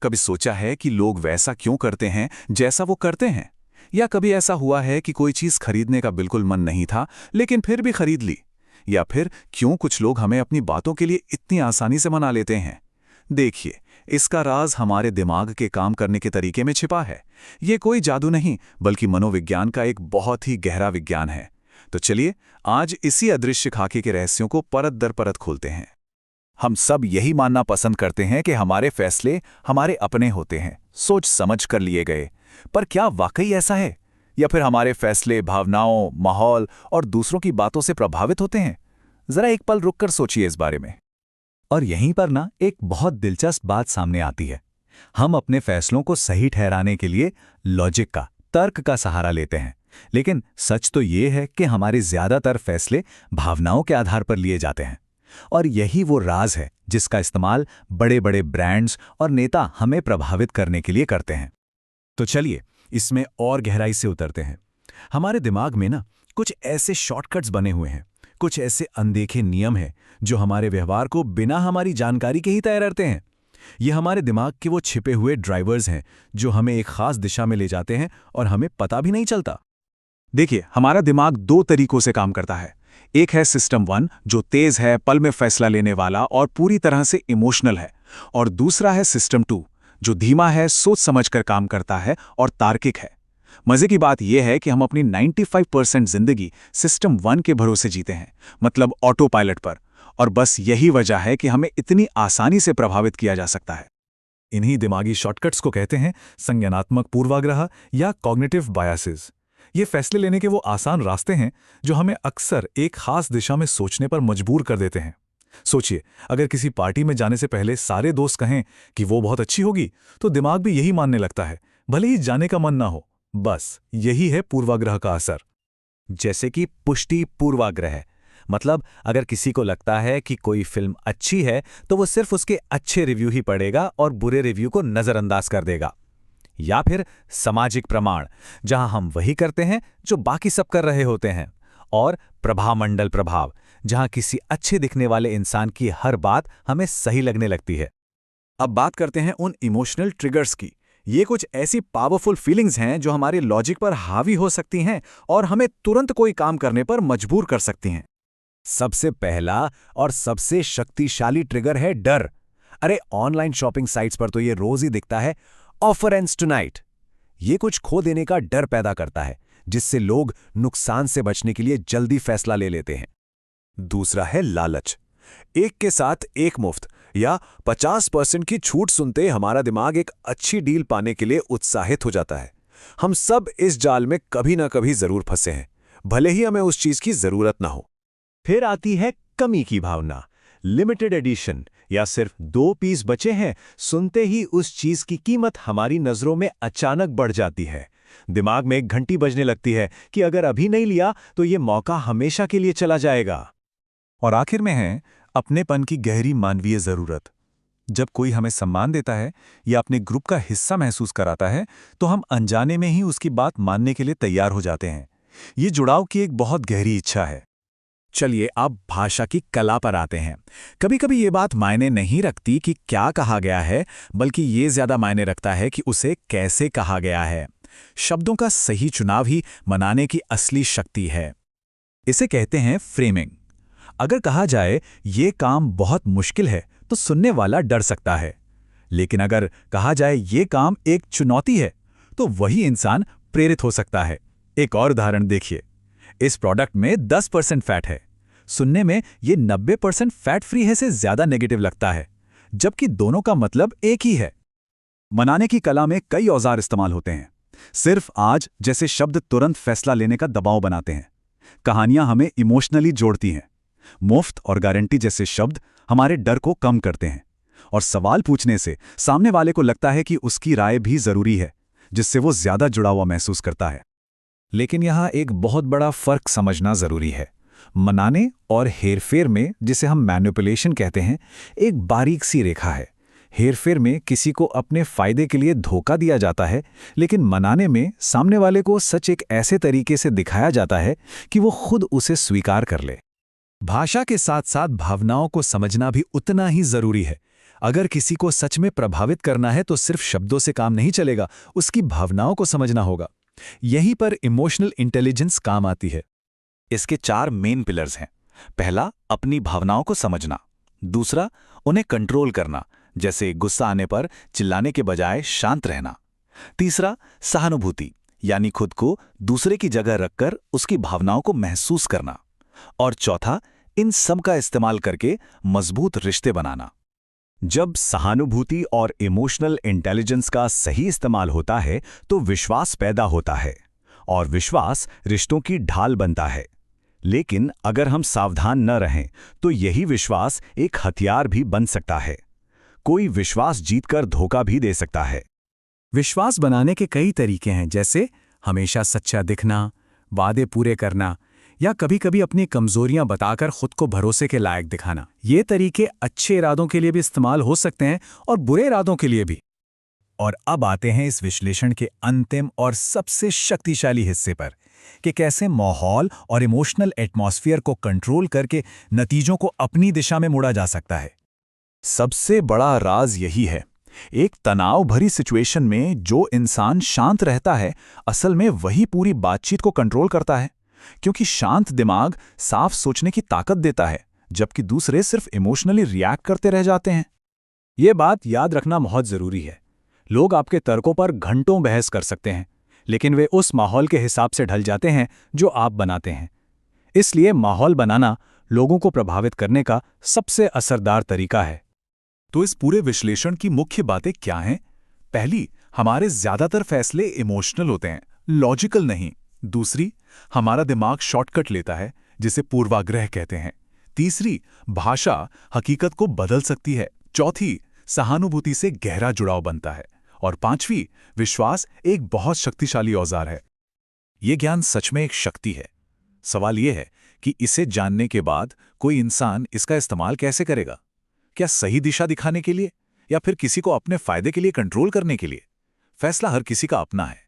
कभी सोचा है कि लोग वैसा क्यों करते हैं जैसा वो करते हैं? या कभी ऐसा हुआ है कि कोई चीज़ खरीदने का बिल्कुल मन नहीं था, लेकिन फिर भी खरीद ली? या फिर क्यों कुछ लोग हमें अपनी बातों के लिए इतनी आसानी से मना लेते हैं? देखिए, इसका राज हमारे दिमाग के काम करने के तरीके में छिपा है। ये कोई जादू नहीं, बल्कि मनोविज्ञान का एक बहुत ही गहरा विज्ञान है। तो चलिए, आज इसी अदृश्य खाके के रहस्यों को परत दर परत खोलते हैं। हम सब यही मानना पसंद करते हैं कि हमारे फैसले हमारे अपने होते हैं, सोच समझ कर लिए गए। पर क्या वाकई ऐसा है? या फिर हमारे फैसले भावनाओं, माहौल और दूसरों की बातों से प्रभावित होते हैं? जरा एक पल रुककर सोचिए इस बारे में। और यहीं पर ना एक बहुत दिलचस्प बात सामने आती है। हम अपने फैसलों को सही ठहराने के लिए लॉजिक का, तर्क का सहारा लेते हैं, लेकिन सच तो ये है कि हमारे ज्यादातर फैसले भावनाओं के आधार पर लिए जाते हैं। और यही वो राज है जिसका इस्तेमाल बड़े बड़े ब्रांड्स और नेता हमें प्रभावित करने के लिए करते हैं। तो चलिए, इसमें और गहराई से उतरते हैं। हमारे दिमाग में ना कुछ ऐसे शॉर्टकट्स बने हुए हैं, कुछ ऐसे अनदेखे नियम हैं जो हमारे व्यवहार को बिना हमारी जानकारी के ही तय करते हैं। ये हमारे दिमाग के वो छिपे हुए ड्राइवर्स हैं जो हमें एक खास दिशा में ले जाते हैं और हमें पता भी नहीं चलता। देखिए, हमारा दिमाग दो तरीकों से काम करता है। एक है सिस्टम 1, जो तेज है, पल में फैसला लेने वाला और पूरी तरह से इमोशनल है। और दूसरा है सिस्टम 2, जो धीमा है, सोच समझकर काम करता है और तार्किक है। मजे की बात यह है कि हम अपनी 95% जिंदगी सिस्टम 1 के भरोसे जीते हैं, मतलब ऑटो पायलट पर। और बस यही वजह है कि हमें इतनी आसानी से प्रभावित किया जा सकता है। इन्हीं दिमागी शॉर्टकट्स को कहते हैं संज्ञानात्मक पूर्वाग्रह या कॉग्निटिव बायसेस। ये फैसले लेने के वो आसान रास्ते हैं जो हमें अक्सर एक खास दिशा में सोचने पर मजबूर कर देते हैं। सोचिए, अगर किसी पार्टी में जाने से पहले सारे दोस्त कहें कि वो बहुत अच्छी होगी, तो दिमाग भी यही मानने लगता है, भले ही जाने का मन ना हो। बस यही है पूर्वाग्रह का असर। जैसे कि पुष्टि पूर्वाग्रह, मतलब अगर किसी को लगता है कि कोई फिल्म अच्छी है तो वो सिर्फ उसके अच्छे रिव्यू ही पढ़ेगा और बुरे रिव्यू को नजरअंदाज कर देगा। या फिर सामाजिक प्रमाण, जहां हम वही करते हैं जो बाकी सब कर रहे होते हैं। और प्रभामंडल प्रभाव, जहां किसी अच्छे दिखने वाले इंसान की हर बात हमें सही लगने लगती है। अब बात करते हैं उन इमोशनल ट्रिगर्स की। ये कुछ ऐसी पावरफुल फीलिंग्स हैं जो हमारे लॉजिक पर हावी हो सकती हैं और हमें तुरंत कोई काम करने पर मजबूर कर सकती हैं। सबसे पहला और सबसे शक्तिशाली ट्रिगर है डर। अरे, ऑनलाइन शॉपिंग साइट्स पर तो ये रोज ही दिखता है, ऑफर एंड्स टुनाइट। ये कुछ खो देने का डर पैदा करता है, जिससे लोग नुकसान से बचने के लिए जल्दी फैसला ले लेते हैं। दूसरा है लालच। एक के साथ एक मुफ्त या 50% की छूट सुनते हमारा दिमाग एक अच्छी डील पाने के लिए उत्साहित हो जाता है। हम सब इस जाल में कभी ना कभी जरूर फंसे हैं, भले ही हमें उस चीज की जरूरत ना हो। फिर आती है कमी की भावना। लिमिटेड एडिशन या सिर्फ 2 पीस बचे हैं, सुनते ही उस चीज की कीमत हमारी नजरों में अचानक बढ़ जाती है। दिमाग में एक घंटी बजने लगती है कि अगर अभी नहीं लिया तो ये मौका हमेशा के लिए चला जाएगा। और आखिर में है अपनेपन की गहरी मानवीय जरूरत। जब कोई हमें सम्मान देता है या अपने ग्रुप का हिस्सा महसूस कराता है, तो हम अनजाने में ही उसकी बात मानने के लिए तैयार हो जाते हैं। ये जुड़ाव की एक बहुत गहरी इच्छा है। चलिए, अब भाषा की कला पर आते हैं। कभी कभी ये बात मायने नहीं रखती कि क्या कहा गया है, बल्कि ये ज्यादा मायने रखता है कि उसे कैसे कहा गया है। शब्दों का सही चुनाव ही मनाने की असली शक्ति है। इसे कहते हैं फ्रेमिंग। अगर कहा जाए ये काम बहुत मुश्किल है, तो सुनने वाला डर सकता है। लेकिन अगर कहा जाए ये काम एक चुनौती है, तो वही इंसान प्रेरित हो सकता है। एक और उदाहरण देखिए। इस प्रोडक्ट में 10% फैट है। सुनने में ये 90% फैट फ्री है से ज्यादा नेगेटिव लगता है, जबकि दोनों का मतलब एक ही है। मनाने की कला में कई औजार इस्तेमाल होते हैं। सिर्फ आज जैसे शब्द तुरंत फैसला लेने का दबाव बनाते हैं। कहानियां हमें इमोशनली जोड़ती हैं। मुफ्त और गारंटी जैसे शब्द हमारे डर को कम करते हैं। और सवाल पूछने से सामने वाले को लगता है कि उसकी राय भी जरूरी है, जिससे वो ज्यादा जुड़ा हुआ महसूस करता है। लेकिन यहाँ एक बहुत बड़ा फर्क समझना जरूरी है। मनाने और हेरफेर में, जिसे हम मैनिपुलेशन कहते हैं, एक बारीक सी रेखा है। हेरफेर में किसी को अपने फायदे के लिए धोखा दिया जाता है, लेकिन मनाने में सामने वाले को सच एक ऐसे तरीके से दिखाया जाता है कि वो खुद उसे स्वीकार कर ले। भाषा के साथ साथ भावनाओं को समझना भी उतना ही जरूरी है। अगर किसी को सच में प्रभावित करना है तो सिर्फ शब्दों से काम नहीं चलेगा, उसकी भावनाओं को समझना होगा। यहीं पर इमोशनल इंटेलिजेंस काम आती है। इसके 4 मेन पिलर्स हैं। पहला, अपनी भावनाओं को समझना। दूसरा, उन्हें कंट्रोल करना, जैसे गुस्सा आने पर चिल्लाने के बजाय शांत रहना। तीसरा, सहानुभूति, यानी खुद को दूसरे की जगह रखकर उसकी भावनाओं को महसूस करना। और चौथा, इन सब का इस्तेमाल करके मजबूत रिश्ते बनाना। जब सहानुभूति और इमोशनल इंटेलिजेंस का सही इस्तेमाल होता है तो विश्वास पैदा होता है, और विश्वास रिश्तों की ढाल बनता है। लेकिन अगर हम सावधान न रहें तो यही विश्वास एक हथियार भी बन सकता है। कोई विश्वास जीतकर धोखा भी दे सकता है। विश्वास बनाने के कई तरीके हैं, जैसे हमेशा सच्चा दिखना, वादे पूरे करना, या कभी-कभी अपनी कमजोरियां बताकर खुद को भरोसे के लायक दिखाना। ये तरीके अच्छे इरादों के लिए भी इस्तेमाल हो सकते हैं और बुरे इरादों के लिए भी। और अब आते हैं इस विश्लेषण के अंतिम और सबसे शक्तिशाली हिस्से पर, कि कैसे माहौल और इमोशनल एटमॉस्फेयर को कंट्रोल करके नतीजों को अपनी दिशा में मोड़ा जा सकता है। सबसे बड़ा राज यही है, एक तनाव भरी सिचुएशन में जो इंसान शांत रहता है, असल में वही पूरी बातचीत को कंट्रोल करता है, क्योंकि शांत दिमाग साफ सोचने की ताकत देता है, जबकि दूसरे सिर्फ इमोशनली रिएक्ट करते रह जाते हैं। ये बात याद रखना बहुत जरूरी है। लोग आपके तर्कों पर घंटों बहस कर सकते हैं, लेकिन वे उस माहौल के हिसाब से ढल जाते हैं जो आप बनाते हैं। इसलिए माहौल बनाना लोगों को प्रभावित करने का सबसे असरदार तरीका है। तो इस पूरे विश्लेषण की मुख्य बातें क्या हैं? पहली, हमारे ज्यादातर फैसले इमोशनल होते हैं, लॉजिकल नहीं। दूसरी, हमारा दिमाग शॉर्टकट लेता है, जिसे पूर्वाग्रह कहते हैं। तीसरी, भाषा हकीकत को बदल सकती है। चौथी, सहानुभूति से गहरा जुड़ाव बनता है। और पांचवी, विश्वास एक बहुत शक्तिशाली औजार है। ये ज्ञान सच में एक शक्ति है। सवाल यह है कि इसे जानने के बाद कोई इंसान इसका इस्तेमाल कैसे करेगा? क्या सही दिशा दिखाने के लिए, या फिर किसी को अपने फायदे के लिए कंट्रोल करने के लिए? फैसला हर किसी का अपना है।